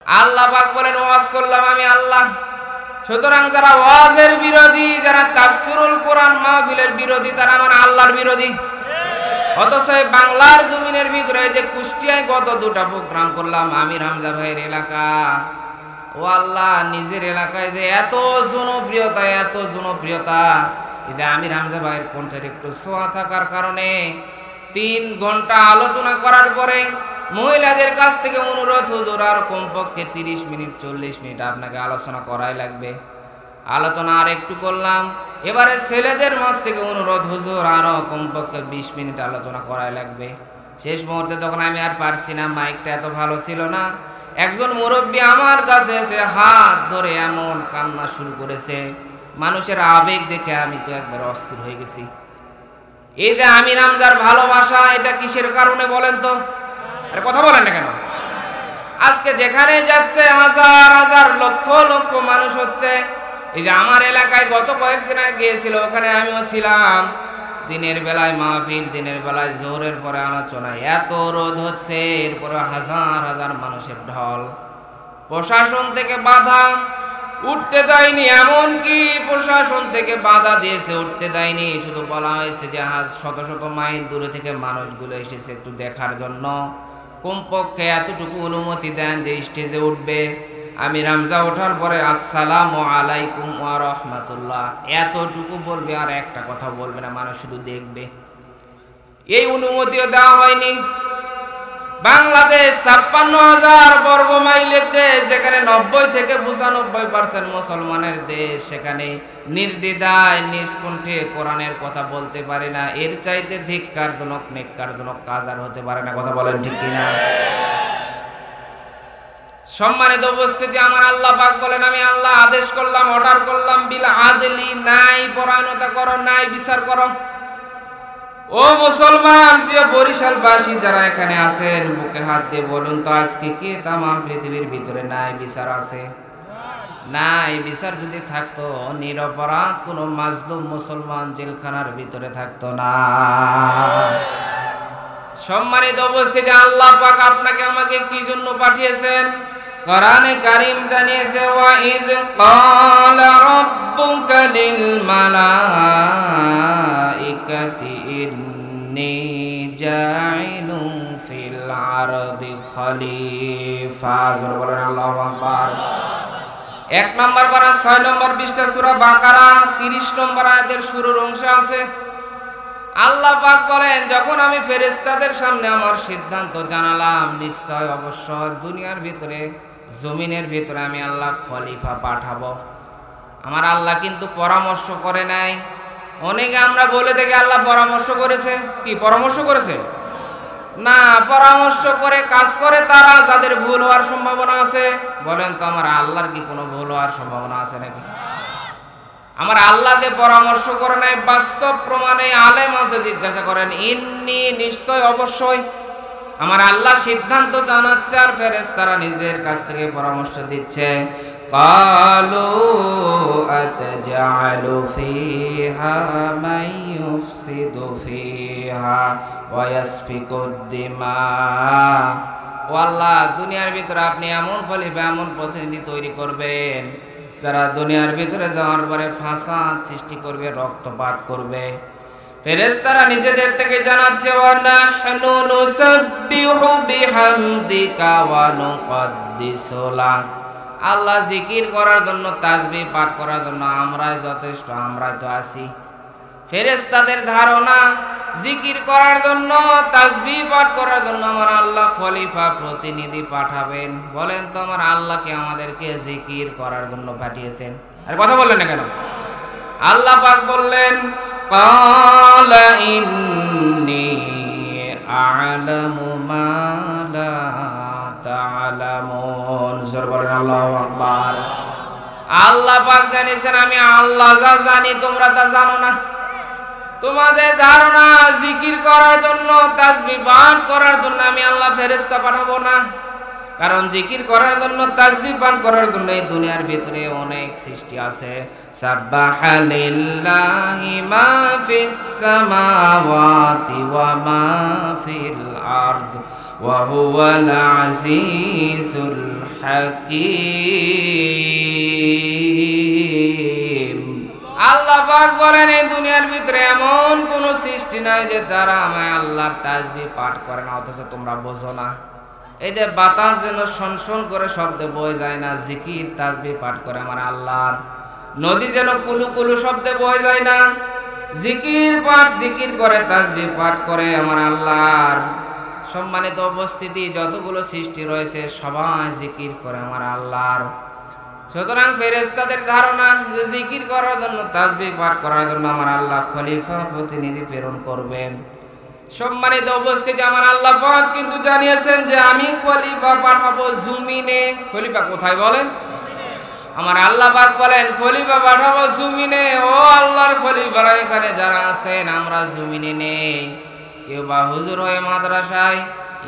আল্লাহ পাক বলেন ওয়াজ করলাম আমি আল্লাহ। সুতরাং যারা ওয়াজের বিরোধী, যারা তাফসিরুল কোরআন মাহফিলের বিরোধী, তারা আমার আল্লাহর বিরোধী। অথচ বাংলার জমিনের ভিতরে যে কুষ্টিয়ায় গত 2টা প্রোগ্রাম করলাম আমির হামজা ভাইয়ের এলাকা, ও আল্লাহ, নিজের এলাকায় যে এত জনপ্রিয়তা, এতে আমির হামজা ভাইয়ের কণ্ঠের একটু ছোঁয়া থাকার কারণে 3 ঘন্টা আলোচনা করার পরে মহিলাদের কাছ থেকে অনুরোধ, হুজুর আর কমপক্ষে 30 মিনিট 40 মিনিট আপনাকে আলোচনা করাই লাগবে। আলোচনা আর একটু করলাম। এবারে ছেলেদের মাঝ থেকে অনুরোধ, হুজুর আরো কমপক্ষে 20 মিনিট আলোচনা করাই লাগবে। শেষ মুহূর্তে তখন আমি আর পারছি না, মাইকটা এত ভালো ছিল না। একজন মুরব্বী আমার কাছে এসে হাত ধরে এমন কান্না শুরু করেছে, মানুষের আবেগ দেখে আমি তো একবার অস্থির হয়ে গেছি। এই যে আমির হামজার ভালোবাসা, এটা কিসের কারণে বলেন তো? আরে কথা বলেন না কেন? আজকে যেখানে যাচ্ছে হাজার হাজার লক্ষ লক্ষ মানুষ হচ্ছে। এই যে আমার এলাকায় গত কয়েকদিন আগে গিয়েছিল, ওখানে আমিও ছিলাম। দিনের বেলায় মাহফিল, দিনের বেলায় জোহরের পরে আলোচনা, এত রোদ হচ্ছে, এরপরে হাজার হাজার মানুষের ঢল। প্রশাসন থেকে বাধা, উঠতে দেয়নি। এমনকি প্রশাসন থেকে বাধা দিয়েছে, উঠতে দেয়নি। শুধু বলা হয়েছে যে শত শত মাইল দূরে থেকে মানুষগুলো এসেছে একটু দেখার জন্য, কমপক্ষে এতটুকু অনুমতি দেন যে স্টেজে উঠবে। আমির হামজা ওঠার পরে আসসালামু আলাইকুম ওয়া রাহমাতুল্লাহ এতটুকু বলবে, আর একটা কথা বলবে না, মানুষ শুধু দেখবে। এই অনুমতিও দেওয়া হয়নি। বাংলাদেশ 56,000 বর্গ মাইলের দেশ, যেখানে 90 থেকে 95% মুসলমানের দেশ, সেখানে নির্দ্বিধায় নিষ্কণ্ঠে কোরআনের কথা বলতে পারে না। এর চাইতে ধিক্কারজনক নেক্কারজনক কাজ আর হতে পারে না। কথা বলেন ঠিক কিনা? সম্মানিত উপস্থিতি, আমার আল্লাহ পাক বলেন আমি আল্লাহ আদেশ করলাম, অর্ডার করলাম, বিল আদলি, ন্যায় পরায়ণতা করো, ন্যায় বিচার করো। ও মুসলমান, প্রিয় বরিশালবাসী যারা এখানে আছেন, বুকে হাত দিয়ে বলুন তো, আজকে কে তামাম পৃথিবীর ভিতরে ন্যায় বিচার আছে? ন্যায় বিচার যদি থাকতো, নিরপরাধ কোনো মাজলুম মুসলমান জেলখানার ভিতরে থাকতো না। সম্মানিত উপস্থিতি, আল্লাহ পাক আপনাকে আমাকে কি জন্য পাঠিয়েছেন? কোরআনে কারীম জানিয়েছে, ওয়া ইয ক্বালা রাব্বুকা লিল মালাইকাতি ইন্নী জাইলুন ফিল আরদি খলিফা। জোরে বলেন আল্লাহু আকবার। 1 নম্বর পারা 6 নম্বর পৃষ্ঠা সূরা বাকারা 30 নম্বর আয়াতের শুরুর অংশে আছে। আল্লাহ পাক বলেন, যখন আমি ফেরেশতাদের সামনে আমার সিদ্ধান্ত জানালাম, নিশ্চয় অবশ্যই দুনিয়ার ভিতরে, জমিনের ভিতরে আমি আল্লাহ খলিফা পাঠাবো। আমার আল্লাহ কিন্তু পরামর্শ করে নাই। অনেকে আমরা বলে থাকি আল্লাহ পরামর্শ করেছে। কি পরামর্শ করেছে? না, পরামর্শ করে কাজ করে তারা, যাদের ভুল হওয়ার সম্ভাবনা আছে। বলেন তো, আমার আল্লাহর কি কোনো ভুল হওয়ার সম্ভাবনা আছে নাকি? আমার আল্লাহকে পরামর্শ করে নাই, বাস্তব প্রমাণে আলেম আছে, জিজ্ঞাসা করেন। ইন্নি, নিশ্চয় অবশ্যই। আমার আল্লাহ সিদ্ধান্ত জানাচ্ছে, আর ফেরেশতারা নিজেদের কাছ থেকে পরামর্শ দিচ্ছে। ক্বালু আতাজআলু ফীহা মান ইউফসিদু ফীহা ওয়া ইয়াসফিকুদ দিমা। ও আল্লাহ, দুনিয়ার ভিতরে আপনি এমন খলিফা, এমন প্রতিনিধি তৈরি করবেন যারা দুনিয়ার ভিতরে যাওয়ার পরে ফাসাদ সৃষ্টি করবে, রক্তপাত করবে। ফেরেশতারা নিজেদের থেকে জানাচ্ছে, ওয়া নাহনু নুসাব্বিহু বিহামদিকা ওয়া নুকদ্দিসু লাক। আল্লাহ জিকির করার জন্য, তাসবিহ পাঠ করার জন্য আমরাই যথেষ্ট, আমরাই তো আছি। ফেরেশতাদের ধারণা, জিকির করার জন্য, তাসবিহ পাঠ করার জন্য আমার আল্লাহ খলিফা, প্রতিনিধি পাঠাবেন। বলেন তো, আমার আল্লাহকে আমাদেরকে জিকির করার জন্য পাঠিয়েছেন। আরে কথা বললেন না কেন? আল্লাহ পাক বললেন, ক্বালা ইন্নী আ'লামু মা লা তা'লামুন। জোরে বলেন আল্লাহু আকবার। আল্লাহ পাক জানিয়েছেন, আমি আল্লাহ যা জানি তোমরা তা জানো না। তোমাদের ধারণা, জিকির করার জন্য, তাসবিহ পাঠ করার জন্য আমি আল্লাহ ফেরেশতা পাঠাবো না। কারণ জিকির করার জন্য, তাসবিহ পাঠ করার জন্য এই দুনিয়ার ভিতরে অনেক সৃষ্টি আছে। সাব্বাহা লিল্লাহি মা ফিস সামাওয়াতি ওয়া মা ফিল আরদ ওয়া হুয়াল আজিজুল হাকীম। আল্লাহ পাক বলেন এই দুনিয়ার ভিতরে এমন কোন সৃষ্টি নাই যে যারা আমায় আল্লাহর তাসবিহ পাঠ করে না, অথচ তোমরা বোঝো না। এই যে বাতাস যেন শনশন করে শব্দ বয়ে যায় না, জিকির তাসবিহ পাঠ করে আমার আল্লাহর। নদী যেন কুলু কুলু শব্দে বয়ে যায় না, জিকির করে তাসবিহ পাঠ করে আমার আল্লাহর। সম্মানিত উপস্থিতি, যতগুলো সৃষ্টি রয়েছে সবাই জিকির করে আমার আল্লাহর। সুতরাং ফেরেশতাদের ধারণা যে জিকির করার জন্য, তাসবিহ পাঠ করার জন্য আমার আল্লাহ খলিফা প্রতিনিধি প্রেরণ করবেন। সম্মানিত উপস্থিতি, আমার আল্লাহ পাক কিন্তু জানিয়েছেন যে আমি খলিফা পাঠাবো জমিনে। খলিফা কোথায় বলেন? আমার আল্লাহ পাক বলেন খলিফা পাঠাবো জমিনে। ও আল্লাহর খলিফারা এখানে যারা আছেন, আমরা জমিনে নেই। কেউ বা হুজুর হয়ে মাদ্রাসায়,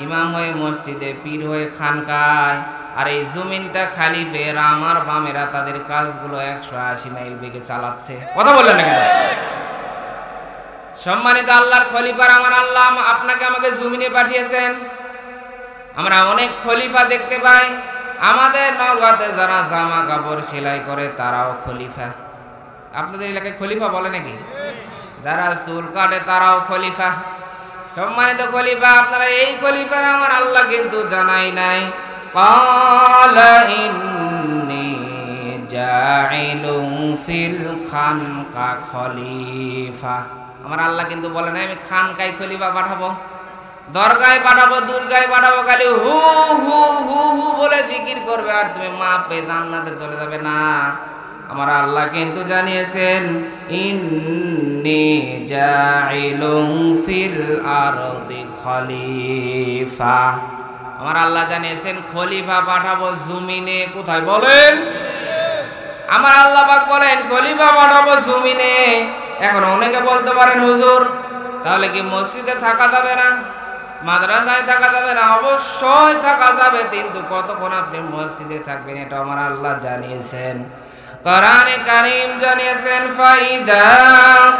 ইমাম হয়ে মসজিদে, পীর হয়ে খানকায়, আর এই জমিনটা খালি পেয়ে আমার বামেরা তাদের কাজগুলো 180 মাইল বেগে চালাচ্ছে। কথা বললেন না কেন? সম্মানিত আল্লাহর খলিফার আমার আল্লাহ আপনাকে আমাকে জমিনে পাঠিয়েছেন। আমরা অনেক খলিফা দেখতে পাই। আমাদের নওগাঁতে যারা জামা কাপড় সেলাই করে তারাও খলিফা। আপনাদের এলাকায় খলিফা বলে নাকি? যারা চুল কাটে তারাও খলিফা। সম্মানিত খলিফা আপনারা এই খলিফার আমার আল্লাহ কিন্তু জানাই নাই ক্বালা ইন্নী জাইলুন ফিল খানকা খলিফা। আমার আল্লাহ কিন্তু বলে নাই আমি খানকায় খলিফা পাঠাবো, দরগায় পাঠাবো, দুর্গায় পাঠাবো, খালি হু হু হু হু বলে জিকির করবে আর তুমি মাপে জান্নাতে চলে যাবে না। আমার আল্লাহ কিন্তু জানিয়েছেন ইন্নী জাইলুন ফিল আরদি খলিফা। আমার আল্লাহ জানিয়েছেন খলিফা পাঠাবো জমিনে। কোথায় বলেন? আমার আল্লাহ পাক বলেন খলিফা পাঠাবো জমিনে। এখন অনেকে বলতে পারেন হুজুর তাহলে কি মসজিদে থাকা যাবে না, মাদ্রাসায় থাকা যাবে না? অবশ্যই থাকা যাবে, কিন্তু কতক্ষণ আপনি মসজিদে থাকবেন এটা আমার আল্লাহ জানিয়েছেন। কোরআনে কারীম জানিয়েছেন ফাইদা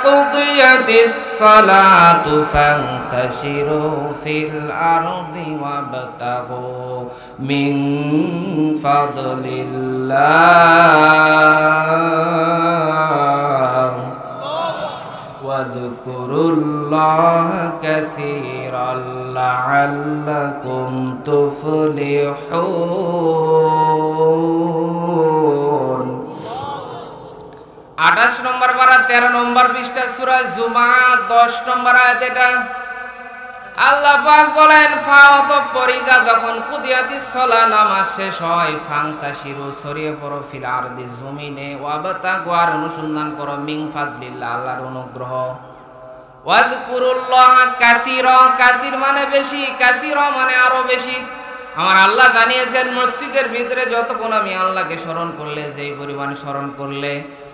কুদিয়াতিস সালাতু ফান্তাশিরু ফিল আরদি ওয়াবতাগু মিন ফাদলিল্লাহ ওয়াযকুরুল্লাহ কাসীরান লাআল্লাকুম তুফলিহুন। 28 নম্বর পারা 13 নম্বর পৃষ্ঠা সূরা জুমার 10 নম্বর আয়াত। এটা আল্লাহ পাক বলেন ফাওয়াতপরিদা যখন কুদিয়াতিস সালাহ নামাজ শেষ হয় ফান্তাশিরু ছড়িয়ে পড়ো ফিল আরদি জমিনে ওয়াবতাগু আর অনুসন্ধান করো মিন ফাদলিল্লাহ আল্লাহর অনুগ্রহ। ওয়াযকুরুল্লাহ কাসীরা, কাসীর মানে বেশি, কাসীরা মানে আরো বেশি। আমার আল্লাহ জানিয়েছেন মসজিদের ভিতরে যতক্ষণ আমি আল্লাহকে স্মরণ করলে, যেই পরিমাণ স্মরণ করলে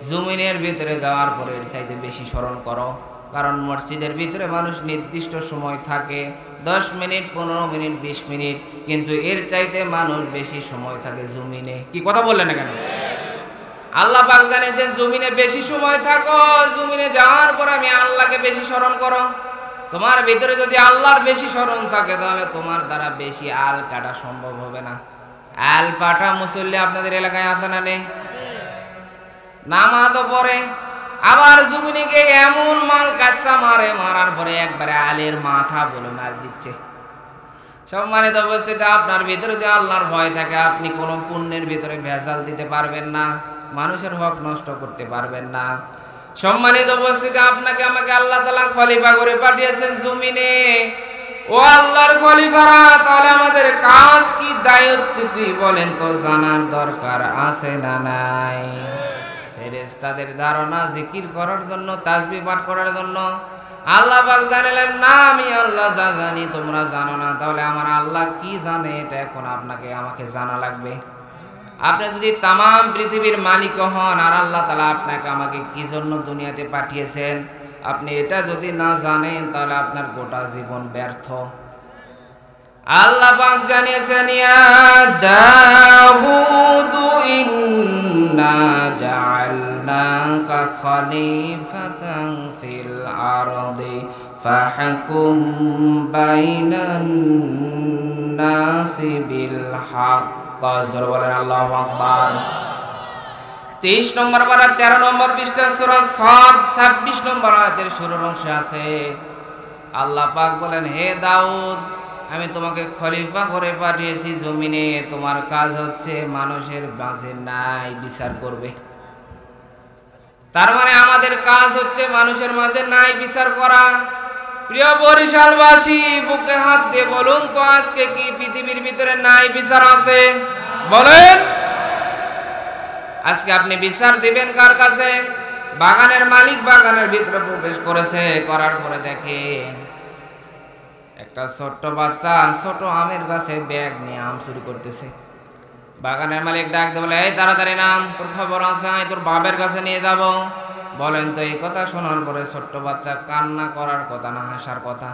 জমিনের ভিতরে যাওয়ার পরে এর চাইতে বেশি স্মরণ করো। কারণ মসজিদের ভিতরে মানুষ নির্দিষ্ট সময় থাকে 10 মিনিট, 15 মিনিট, 20 মিনিট, কিন্তু এর চাইতে মানুষ বেশি সময় থাকে জমিনে। কি কথা বললেন না কেন? আল্লাহ পাক জানিয়েছেন জমিনে বেশি সময় থাকো, জমিনে যাওয়ার পর আমি আল্লাহকে বেশি স্মরণ করো। তোমার ভিতরে যদি আল্লাহর বেশি স্মরণ থাকে তাহলে তোমার দ্বারা বেশি আল কাটা সম্ভব হবে না। আল পাটা মুসল্লি আপনাদের এলাকায় আছে না নেই? নামাজও পড়ে, আবার জমিনে গিয়ে এমন মাল কাঁচা মারে, মারার পরে একবারে আলের মাথা বলে মার দিচ্ছে। সম্মানিত উপস্থিতি, আপনার ভিতরে যদি আল্লাহর ভয় থাকে আপনি কোনো পুণ্যের ভিতরে ভেজাল দিতে পারবেন না, মানুষের হক নষ্ট করতে পারবেন না। সম্মানিত উপস্থিতি, আপনাকে আমাকে আল্লাহ তাআলা খলিফা করে পাঠিয়েছেন জমিনে। ও আল্লাহর খলিফারা, তাহলে আমাদের কাজ কি, দায়িত্ব কি বলেন তো জানার দরকার আছে না নাই? ফেরেশতাদের ধারণা জিকির করার জন্য, তাসবিহ পাঠ করার জন্য। আল্লাহ পাক জানালেন না আমি আল্লাহ যা জানি তোমরা জানো না। তাহলে আমার আল্লাহ কি জানে এটা এখন আপনাকে আমাকে জানা লাগবে। আপনি যদি তামাম পৃথিবীর মালিক হন আর আল্লাহ তাআলা আপনাকে আমাকে কি জন্য দুনিয়াতে পাঠিয়েছেন আপনি এটা যদি না জানেন তাহলে আপনার গোটা জীবন ব্যর্থ। আল্লাহ পাক জানিয়েছেন ইয়া দাউদু ইন্না জাআলনাকা খলিফাতান ফিল আরদ আরদি ফাহকুম বাইনান নাসি বিল হক। জোরে বলেন আল্লাহু আকবার। 23 নম্বর পারা 13 নম্বর পৃষ্ঠা সূরা সাদ 26 নম্বর আয়াতের শুরুর অংশে আছে আল্লাহ পাক বলেন, হে দাউদ, আমি তোমাকে খলিফা করে পাঠিয়েছি জমিনে, তোমার কাজ হচ্ছে মানুষের মাঝে ন্যায় বিচার করবে। তার মানে আমাদের কাজ হচ্ছে মানুষের মাঝে ন্যায় বিচার করা। প্রিয় বরিশালবাসী, বুকে হাত দিয়ে বলুন তো, আজকে কি পৃথিবীর ভিতরে ন্যায় বিচার আছে? বলেন। আজকে আপনি বিচার দিবেন কার কাছে? বাগানের মালিক বাগানের ভিতরে প্রবেশ করেছে, করার পরে দেখে একটা ছোট্ট বাচ্চা ছোট আমের গাছে ব্যাগ নিয়ে আম চুরি করতেছে। বাগানের মালিক ডাক দিয়ে বলে, এই তাড়াতাড়ি নাম, তোর খবর আছে, আমি তোর বাপের কাছে নিয়ে যাব। বলেন তো, এই কথা শোনার পরে ছোট্ট বাচ্চা কান্না করার কথা না হাসার কথা?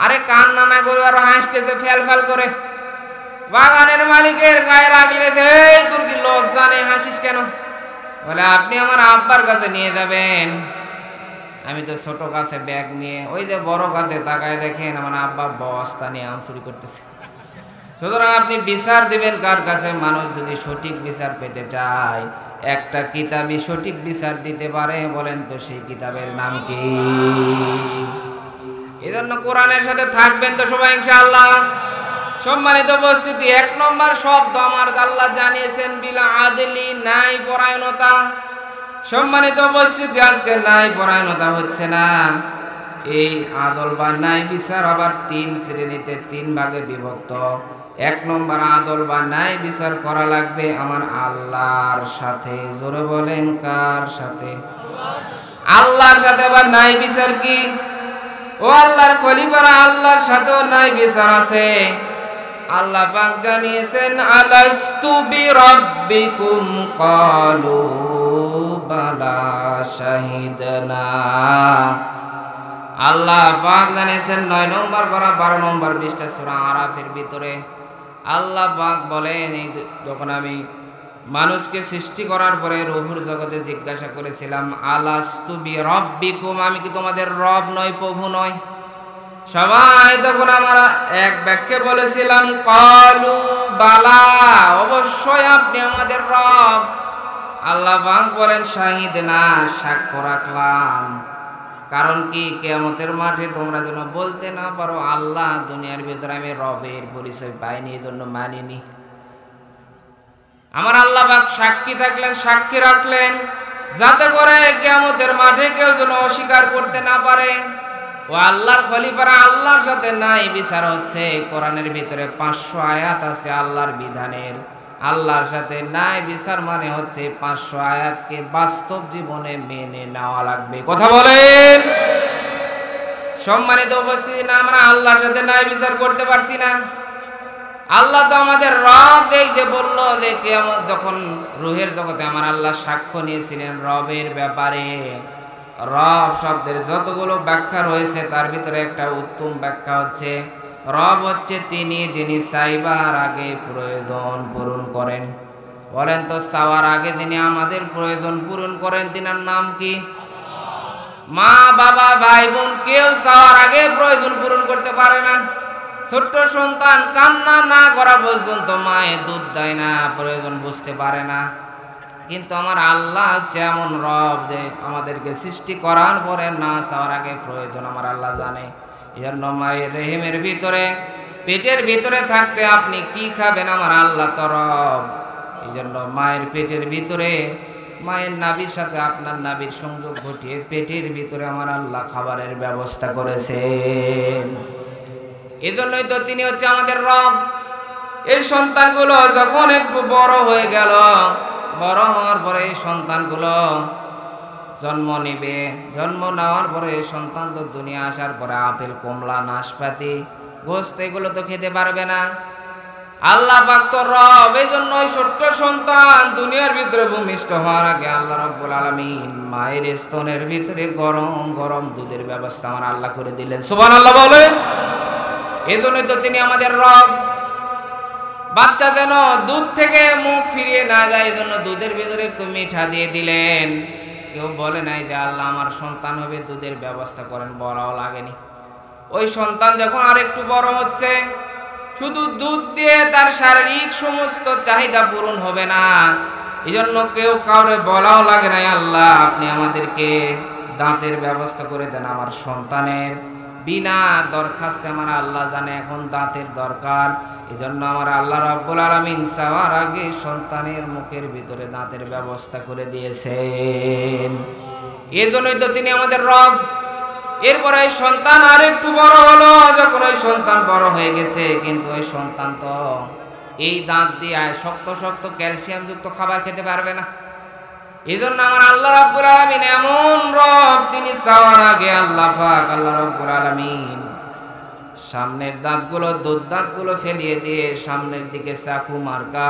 আরে কান্না না করে আর হাসতেছে ফেল ফেল করে। বাগানের মালিকের গায়ে রাগ লেগেছে, এই তোর কি লজ্জা নেই, হাসিস কেন? বলে, আপনি আমার আব্বার কাছে নিয়ে যাবেন। আমি তো ছোট গাছে ব্যাগ নিয়ে, ওই যে বড় গাছে তাকায় দেখেন আমার আব্বা বস্তা নিয়ে আম চুরি করতেছে। সুতরাং আপনি বিচার দিবেন কার কাছে? মানুষ যদি সঠিক বিচার পেতে চায়, একটা কিতাবই সঠিক বিচার দিতে পারে। বলেন তো সেই কিতাবের নাম কি? এজন্য কোরআনের সাথে থাকবেন তো সবাই ইনশাআল্লাহ। সম্মানিত উপস্থিতি, 1 নম্বর শব্দ আমার আল্লাহ জানিয়েছেন বিলা আদলি, ন্যায় পরায়ণতা। সম্মানিত উপস্থিতি, আজকে ন্যায় পরায়ণতা হচ্ছে না। এই আদল বা ন্যায় বিচার আবার 3 শ্রেণীতে 3 ভাগে বিভক্ত। 1 নম্বর আদল বা ন্যায় বিচার করা লাগবে আমার আল্লাহর সাথে। জোরে বলেন, কার সাথে? আল্লাহর সাথে। আবার ন্যায় বিচার কি? ও আল্লাহর খলিফারা, আল্লাহর সাথেও ন্যায় বিচার আছে। আল্লাহ পাক জানিয়েছেন, আলাস্তু বিরাব্বিকুম ক্বালু বালা শাহিদনা। আল্লাহ পাক জানিয়েছেন 9 নম্বর পারা 12 নম্বর পৃষ্ঠা সূরা আরাফের ভিতরে আল্লাহ পাক বলেন, যখন আমি মানুষকে সৃষ্টি করার পরে রূহুর জগতে জিজ্ঞাসা করেছিলাম, আলাস্তু বিরাব্বিকুম, আমি কি তোমাদের রব নয়, প্রভু নয়? সবাই তখন আমরা এক বাক্যে বলেছিলাম, ক্বালু বালা, অবশ্যই আপনি আমাদের রব। আল্লাহ পাক বলেন, শাহিদনা, সাক্ষ্য রাখলাম। কারণ কি? কিয়ামতের মাঠে তোমরা যেন বলতে না পারো আল্লাহ দুনিয়ার ভিতরে আমি রবের পরিচয় পাইনি, এজন্য মানিনি। আমার আল্লাহ পাক সাক্ষী থাকলেন, সাক্ষী রাখলেন, যাতে করে কিয়ামতের মাঠে কেউ যেন অস্বীকার করতে না পারে। ও আল্লাহর খলিফারা, আল্লাহর সাথে নাই বিচার হচ্ছে। কোরআনের ভিতরে 500 আয়াত আছে আল্লাহর বিধানের। আল্লাহর সাথে নাই বিচার মানে হচ্ছে 500 আয়াতকে বাস্তব জীবনে মেনে নেওয়া লাগবে। কথা বলেন। সম্মানিত উপস্থিতি, না আমরা আল্লাহর সাথে নাই বিচার করতে পারছি না। আল্লাহ তো আমাদের রব। এই যে বললো যে কিয়ামত যখন রূহের জগতে আমার আল্লাহ সাক্ষ্য নিয়েছিলেন রবের ব্যাপারে। রব শব্দের যতগুলো ব্যাখ্যা রয়েছে তার ভিতরে একটা উত্তম ব্যাখ্যা হচ্ছে, রব হচ্ছে তিনি যিনি চাইবার আগে প্রয়োজন পূরণ করেন। বলেন তো, চাওয়ার আগে যিনি আমাদের প্রয়োজন পূরণ করেন তিনার নাম কি? মা বাবা ভাই বোন কেউ চাওয়ার আগে প্রয়োজন পূরণ করতে পারে না। ছোট্ট সন্তান কান্না না করা পর্যন্ত মায়ে দুধ দেয় না, প্রয়োজন বুঝতে পারে না। কিন্তু আমার আল্লাহ হচ্ছে এমন রব যে আমাদেরকে সৃষ্টি করার পরে না চাওয়ার আগে প্রয়োজন আমার আল্লাহ জানে। এই জন্য মায়ের রেহেমের ভিতরে, পেটের ভিতরে থাকতে আপনি কি খাবেন আমার আল্লাহ তো রব। এই জন্য মায়ের পেটের ভিতরে মায়ের নাভির সাথে আপনার নাভির সংযোগ ঘটিয়ে পেটের ভিতরে আমার আল্লাহ খাবারের ব্যবস্থা করেছেন। এই জন্যই তো তিনি হচ্ছে আমাদের রব। এই সন্তানগুলো যখন একটু বড় হয়ে গেল, বড় হওয়ার পরে এই সন্তানগুলো জন্ম নেবে। জন্ম নেওয়ার পরে সন্তান তো দুনিয়া আসার পরে আপেল, কমলা, নাশপাতি, গোস্ত এগুলো তো খেতে পারবে না। আল্লাহ পাক তো রব। এই জন্য ওই ছোট্ট সন্তান দুনিয়ার ভিতরে ভূমিষ্ঠ হওয়ার আগে আল্লাহ রাব্বুল আলামিন মায়ের স্তনের ভিতরে গরম গরম দুধের ব্যবস্থা আমার আল্লাহ করে দিলেন। সুবহানাল্লাহ বলেন। এই জন্যই তো তিনি আমাদের রব। বাচ্চা যেন দুধ থেকে মুখ ফিরিয়ে না যায়, এই জন্য দুধের ভিতরে একটু মিঠা দিয়ে দিলেন। কেউ বলে নাই যে আল্লাহ আমার সন্তান হবে, দুধের ব্যবস্থা করেন, বলাও লাগেনি। ওই সন্তান যখন আরেকটু বড় হচ্ছে, শুধু দুধ দিয়ে তার শারীরিক সমস্ত চাহিদা পূরণ হবে না, এই জন্য কেউ কাউরে বলাও লাগে নাই আল্লাহ আপনি আমাদেরকে দাঁতের ব্যবস্থা করে দেন আমার সন্তানের। বিনা দরখাস্তে আমার আল্লাহ জানে এখন দাঁতের দরকার, এই জন্য আমার আল্লাহ রাব্বুল আলামিন চাওয়ার আগে সন্তানের মুখের ভিতরে দাঁতের ব্যবস্থা করে দিয়েছেন। এই জন্যই তো তিনি আমাদের রব। এরপরে ওই সন্তান আর একটু বড় হলো, যখন ওই সন্তান বড় হয়ে গেছে, কিন্তু ওই সন্তান তো এই দাঁত দিয়ে শক্ত শক্ত ক্যালসিয়াম যুক্ত খাবার খেতে পারবে না। এই জন্য আমার আল্লাহ রাব্বুল আলামিন এমন রব, তিনি চাওয়ার আগে আল্লাহ পাক আল্লাহ রাব্বুল আলামিন সামনের দাঁতগুলো দুধ দাঁতগুলো ফেলিয়ে দিয়ে সামনের দিকে চাকু মার্কা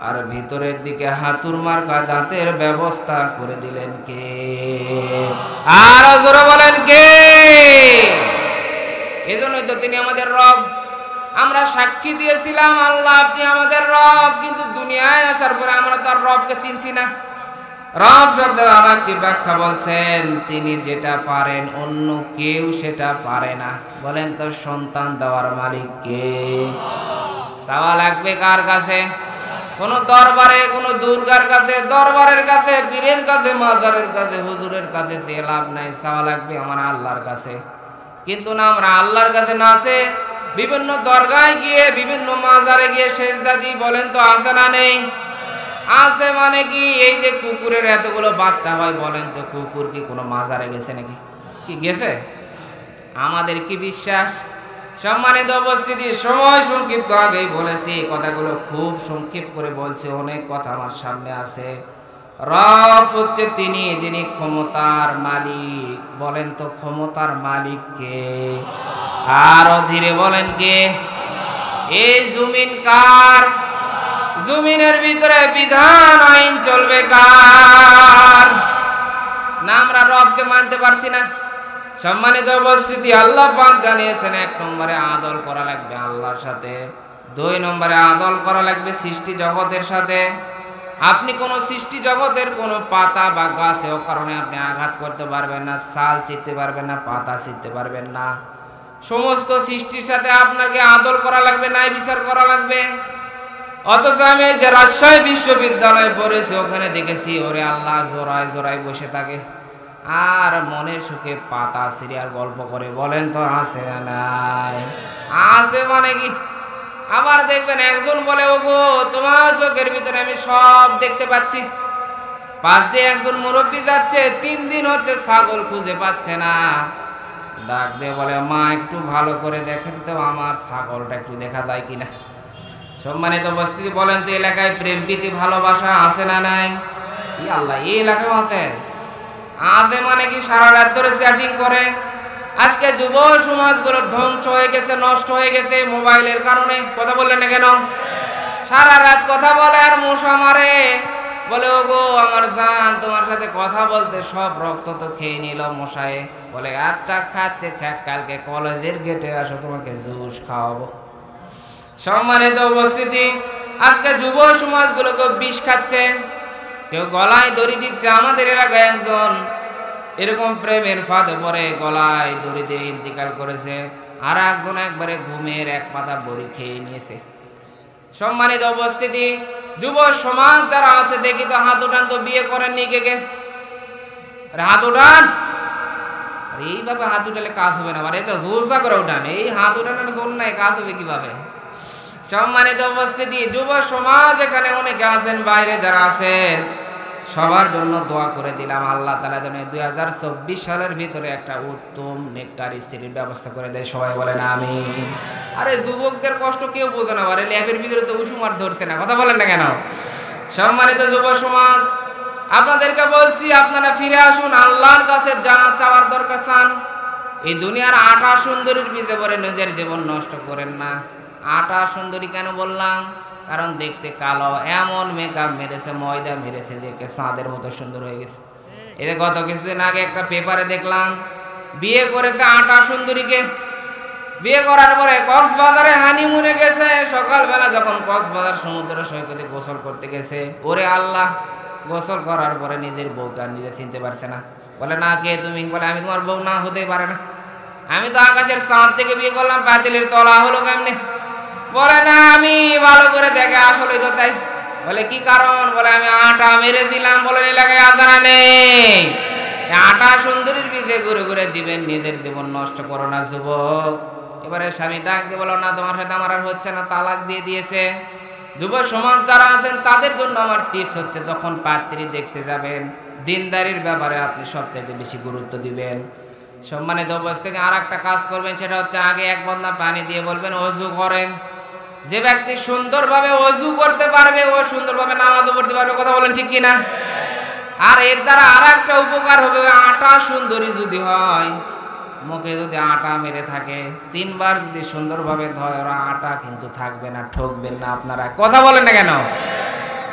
আর ভিতরের দিকে হাতুর মার্কা দাঁতের ব্যবস্থা করে দিলেন কে? আর জোরে বলেন কে? এজন্যই তো তিনি আমাদের রব। আমরা সাক্ষী দিয়েছিলাম আল্লাহ আপনি আমাদের রব, কিন্তু দুনিয়ায় আসার পরে আমরা তো আর রবকে চিনছি না। রব শব্দের আর একটি ব্যাখ্যা বলছেন, তিনি যেটা পারেন অন্য কেউ সেটা পারে না। বলেন তো সন্তান দেওয়ার মালিক কে? চাওয়া লাগবে কার কাছে? কোন দরবারে, কোন দুর্গার কাছে, দরবারের কাছে, পীরের কাছে, মাজারের কাছে, হুজুরের কাছে সে লাভ নাই, চাওয়া লাগবে আমার আল্লাহর কাছে। কিন্তু না, আমরা আল্লাহর কাছে না আছে বিভিন্ন দরগায় গিয়ে বিভিন্ন মাজারে গিয়ে সেজদা দিই। বলেন তো আছে না নেই? আছে। মানে কি, এই যে কুকুরের এতগুলো বাচ্চা হয়, বলেন তো কুকুর কি কোনো মাজারে গেছে নাকি? কি গেছে? আমাদের কি বিশ্বাস? সম্মানিত উপস্থিতি, সময় সংক্ষিপ্ত, আগেই বলেছি, কথাগুলো খুব সংক্ষেপ করে বলছি, অনেক কথা আমার সামনে আছে। রব হচ্ছে তিনি যিনি ক্ষমতার মালিক। বলেন তো ক্ষমতার মালিক কে? আরো ধীরে বলেন কে? এই জমিন কার? জমিনের ভিতরে বিধান আইন চলবে কার? না, আমরা রবকে মানতে পারছি না। সম্মানিত উপস্থিতি, আল্লাহ পাক জানিয়েছেন, 1 নম্বরে আদল করা লাগবে আল্লাহর সাথে, 2 নম্বরে আদল করা লাগবে সৃষ্টি জগতের সাথে। আপনি কোন সৃষ্টি জগতের কোন পাতা বা গাছে ও কারণে আপনি আঘাত করতে পারবেন না, ছাল ছিঁড়তে পারবেন না, পাতা ছিঁড়তে পারবেন না। সমস্ত সৃষ্টির সাথে আপনাকে আদল করা লাগবে, ন্যায় বিচার করা লাগবে। অথচ আমি যে রাজশাহী বিশ্ববিদ্যালয়ে পড়েছি, ওখানে দেখেছি ওরে আল্লাহ জোড়ায় জোড়ায় বসে থাকে আর মনের সুখে পাতা ছিঁড়ে আর গল্প করে। বলেন তো আছে না নাই? আছে। মানে কি, আবার দেখবেন একজন বলে ওগো তোমার চোখের ভিতরে আমি সব দেখতে পাচ্ছি। পাশ দিয়ে একজন মুরব্বী যাচ্ছে, 3 দিন হচ্ছে ছাগল খুঁজে পাচ্ছে না, ডাক দিয়ে বলে মা একটু ভালো করে দেখেন তো আমার ছাগলটা একটু দেখা যায় কিনা। সম্মানিত উপস্থিতি, বলেন তো এলাকায় প্রেম প্রীতি ভালোবাসা আছে না নাই? আল্লাহ, এই এলাকায় আছে। আছে মানে কি, সারা রাত ধরে চ্যাটিং করে। আজকে যুব সমাজগুলো ধ্বংস হয়ে গেছে, নষ্ট হয়ে গেছে মোবাইলের কারণে। কথা বললেন না কেন? সারা রাত কথা বলে আর মশা মারে। বলে ওগো আমার জান, তোমার সাথে কথা বলতে সব রক্ত তো খেয়ে নিল মশায়ে। বলে আচ্ছা খাচ্ছে, কালকে কলেজের গেটে আসো, তোমাকে জুস খাওয়াবো। সম্মানিত উপস্থিতি, আজকে যুব সমাজগুলোকে বিষ খাচ্ছে, কেউ গলায় দড়ি দিচ্ছে। আমাদের এলাকায় একজন এরকম প্রেমের ফাঁদে পড়ে গলায় দড়ি দিয়ে ইন্তিকাল করেছে, আর একজন একবারে ঘুমের 1 পাতা বড়ি খেয়ে নিয়েছে। সম্মানিত উপস্থিতি, যুব সমাজ যারা আছে দেখি তো হাত উঠান তো, বিয়ে করেননি কে কে? হাত উঠান। এইভাবে হাত উঠালে কাজ হবে না, এটা জোরসা করে উঠান। এই হাত উঠানোর জোর নাই, কাজ হবে কিভাবে? সম্মানিত উপস্থিতি, যুব সমাজ এখানে অনেকে আছেন, বাইরে যারা আছেন, সবার জন্য দোয়া করে দিলাম আল্লাহ তাআলা যেন 2024 সালের ভিতরে একটা উত্তম নেককার স্ত্রীর ব্যবস্থা করে দেয়। সবাই বলেন আমিন। আরে যুবকদের কষ্ট কেউ বোঝে না, আরে ল্যাবের ভিতরে তো উষুমার ধরছে না। কথা বলেন না কেন? সম্মানিত যুব সমাজ, আপনাদেরকে বলছি আপনারা ফিরে আসুন আল্লাহর কাছে, যা চাওয়ার দরকার চান। এই দুনিয়ার 8টা সুন্দরীর পিছে পড়ে নিজের জীবন নষ্ট করেন না। 8টা সুন্দরী কেন বললাম? কারণ দেখতে কালো, এমন মেকআপ মেরেছে, ময়দা মেরেছে, দেখে চাঁদের মতো সুন্দর হয়ে গেছে। এটা গত কিছুদিন আগে একটা পেপারে দেখলাম, বিয়ে করেছে 8টা সুন্দরীকে। বিয়ে করার পরে কক্সবাজারে হানিমুনে গেছে। সকালবেলা যখন কক্সবাজার সমুদ্র সৈকতে গোসল করতে গেছে, ওরে আল্লাহ, গোসল করার পরে নিজের বউকে আর নিজে চিনতে পারছে না। বলে না কে তুমি? বলে আমি তোমার বউ না, হতেই পারে না, আমি তো আকাশের চাঁদ থেকে বিয়ে করলাম, পাতিলের তলা হলো কেমনে? বলে না আমি ভালো করে দেখে আসলে তো তাই। বলে কি কারণ? বলে আমি আটা মেরেছিলাম। বলে এলাকায় আজানা নেই, আটা সুন্দরীর বীজে ঘুরে ঘুরে দিবেন, নিজের জীবন নষ্ট করো না যুবক। এবারে স্বামী ডাক দিয়ে বলো না তোমার সাথে আমার আর হচ্ছে না, তালাক দিয়ে দিয়েছে। যুব সমাজ যারা আছেন তাদের জন্য আমার টিপস হচ্ছে, যখন পাত্রী দেখতে যাবেন দিনদারির ব্যাপারে আপনি সবচাইতে বেশি গুরুত্ব দিবেন। সম্মানিত উপস্থিতি, আর একটা কাজ করবেন, সেটা হচ্ছে আগে এক বন্যা পানি দিয়ে বলবেন ওযু করেন। যে ব্যক্তি সুন্দরভাবে ওযু করতে পারবে ও সুন্দরভাবে নামাজও পড়তে পারবে। কথা বলেন ঠিক কিনা? আর এর দ্বারা আর একটা উপকার হবে, আটা সুন্দরী যদি হয়, মুখে যদি আটা মেরে থাকে 3 বার যদি সুন্দরভাবে ধয়, ওরা আটা কিন্তু থাকবে না, ঠকবেন না আপনারা। কথা বলেন না কেন?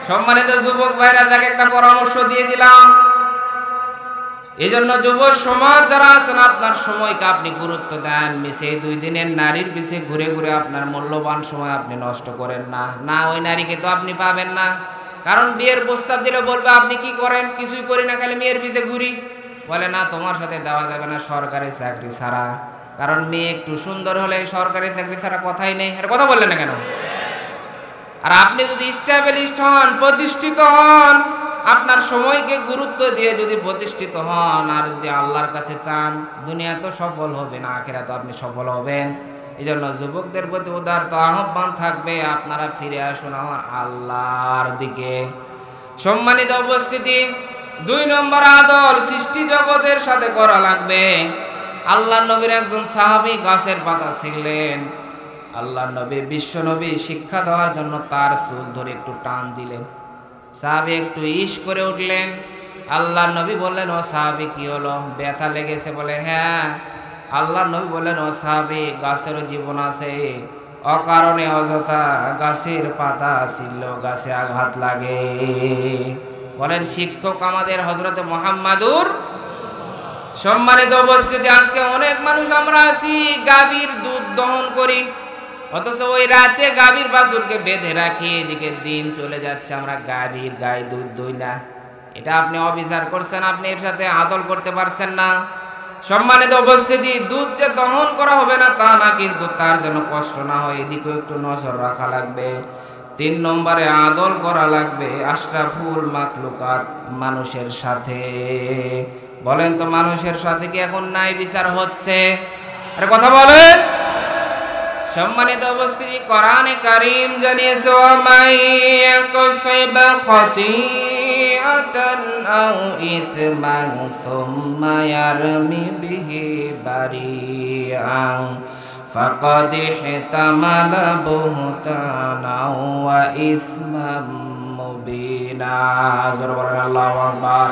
সম্মানিত যুবক ভাইরা, যাকে একটা পরামর্শ দিয়ে দিলাম। এই জন্য যুব সমাজ যারা আছেন, আপনার সময়কে আপনি গুরুত্ব দেন। মিশে 2 দিনের নারীর পিছে ঘুরে ঘুরে আপনার মূল্যবান সময় আপনি নষ্ট করেন না। না, ওই নারীকে তো আপনি পাবেন না, কারণ বিয়ের প্রস্তাব দিলে বলবে আপনি কি করেন? কিছুই করি না, খালি মেয়ের পিছে ঘুরি। বলে না তোমার সাথে দেওয়া যাবে না সরকারি চাকরি ছাড়া, কারণ মেয়ে একটু সুন্দর হলে সরকারি চাকরি ছাড়া কথাই নেই। এটা কথা বললেন না কেন? আর আপনি যদি স্ট্যাবলিশড হন, প্রতিষ্ঠিত হন, আপনার সময়কে গুরুত্ব দিয়ে যদি প্রতিষ্ঠিত হন, আর যদি আল্লাহর কাছে চান, দুনিয়া তো সফল হবে না, আখিরাতে আপনি সফল হবেন। এই জন্য যুবকদের প্রতি উদারত আহ্বান থাকবে, আপনারা ফিরে আসুন আমার আল্লাহর দিকে। সম্মানিত উপস্থিতি, 2 নম্বর আদল সৃষ্টি জগতের সাথে করা লাগবে। আল্লাহ নবীর একজন সাহাবী গাছের পাতা ছিলেন। আল্লাহ নবী, বিশ্ব নবী শিক্ষা দেওয়ার জন্য তার চুল ধরে একটু টান দিলেন। সাহাবী একটু ইশ করে উঠলেন। আল্লাহ নবী বললেন, ও সাহাবী কি হলো, ব্যথা লেগেছে? বলে হ্যাঁ। আল্লাহ নবী বললেন, ও সাহাবী, গাছেরও জীবন আছে, অকারণে অযথা গাছের পাতা ছিঁড়লেও গাছে আঘাত লাগে। বলেন শিক্ষক আমাদের হযরতে মুহাম্মাদুর। সম্মানিত উপস্থিতি, আজকে অনেক মানুষ আমরা আছি গাভীর দুধ দহন করি, অথচ ওই রাতে গাভীর বাছুরকে বেঁধে রাখি, এদিকে দিন চলে যাচ্ছে, আমরা গাভীর গায়ে দুধ দই না। এটা আপনি অবিচার করছেন, আপনি এর সাথে আদল করতে পারছেন না। সম্মানিত উপস্থিতি, দুধ যে দহন করা হবে না তা না, কিন্তু তার জন্য কষ্ট না হয় এদিকেও একটু নজর রাখা লাগবে। 3 নম্বরে আদল করা লাগবে আশরাফুল মাখলুকাত, মানুষের সাথে। বলেন তো মানুষের সাথে কি এখন নাই বিচার হচ্ছে? আরে কথা বলেন। সম্মানিত উপস্থিতি, কোরআনে কারীম জানিয়েছে, ওয়ামাই ইয়াকসিব খাতিআতান আও ইসমান সুম্মা ইয়ারমি বিহি বারিআন ফাকাদ ইহতামালা বুহতানাও ওয়া ইসমান মুবিনা। জোরে বলেন আল্লাহু আকবার।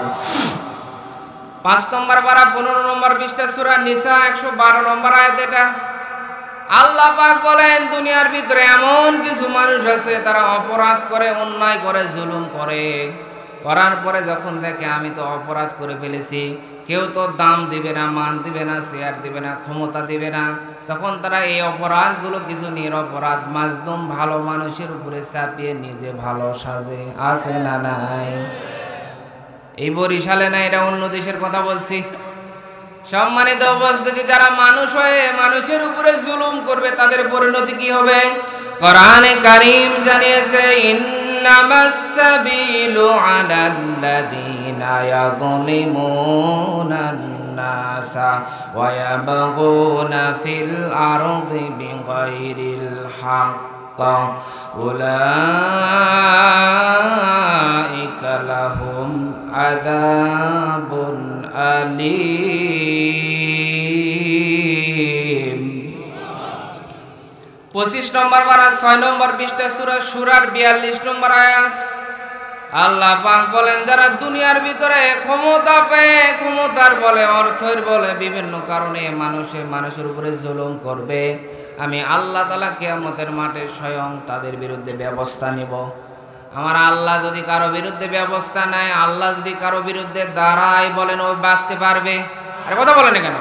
5 নম্বর পারা 15 নম্বর পৃষ্ঠা সূরা নিসা 112 নম্বর আয়াত। এটা আল্লাহ পাক বলেন, দুনিয়ার ভিতরে এমন কিছু মানুষ আছে তারা অপরাধ করে, অন্যায় করে, জুলুম করে, করার পরে যখন দেখে আমি তো অপরাধ করে ফেলেছি, কেউ তো দাম দিবে না, মান দিবে না, শেয়ার দিবে না, ক্ষমতা দিবে না, তখন তারা এই অপরাধগুলো কিছু নিরপরাধ মাজলুম ভালো মানুষের উপরে চাপিয়ে নিজে ভালো সাজে। আছে না নাই? এই বরিশালে না, এটা অন্য দেশের কথা বলছি। সম্মানিত উপস্থিতি, যারা মানুষ হয়ে মানুষের উপরে জুলুম করবে তাদের পরিণতি কি হবে? কোরআনে কারীম জানিয়েছে, ইন্নামাস সাবিলু আলাল্লাযীনা ইয়াযলিমুনান নাসা ওয়া ইয়াবগুনা ফিল আরদি বিগাইরিল হক উলাইকা লাহুম আযাবুন আলীম। 25 নম্বর পারা 6 নম্বর পৃষ্ঠা সূরা শুরার 42 নম্বর আয়াত। আল্লাহ পাক বলেন, যারা দুনিয়ার ভিতরে ক্ষমতা পেয়ে, ক্ষমতার বলে, অর্থের বলে, বিভিন্ন কারণে মানুষের উপরে জুলুম করবে, আমি আল্লাহ তাআলা কিয়ামতের মাঠে স্বয়ং তাদের বিরুদ্ধে ব্যবস্থা নিব। আমার আল্লাহ যদি কারো বিরুদ্ধে ব্যবস্থা নেয়, আল্লাহ যদি কারো বিরুদ্ধে দাঁড়ায়, বলেন ও বাঁচতে পারবে? আরে কথা বলেন কেন?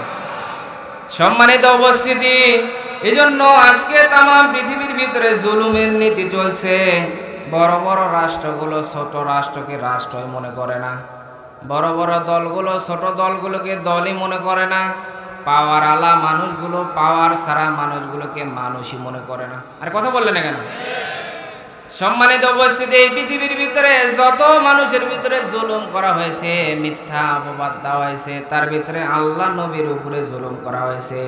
সম্মানিত উপস্থিতি, এই জন্য আজকে তামাম পৃথিবীর ভিতরে জুলুমের নীতি চলছে। বড় বড় রাষ্ট্রগুলো ছোট রাষ্ট্রকে রাষ্ট্রই মনে করে না, বড় বড় দলগুলো ছোট দলগুলোকে দলই মনে করে না, পাওয়ার আলা মানুষগুলো পাওয়ার ছাড়া মানুষগুলোকে মানুষই মনে করে না। আর কথা বললেন না কেন? সম্মানিত উপস্থিতি, এই পৃথিবীর ভিতরে যত মানুষের ভিতরে জুলুম করা হয়েছে, মিথ্যা অপবাদ দেওয়া হয়েছে, তার ভিতরে আল্লাহ নবীর উপরে জুলুম করা হয়েছে।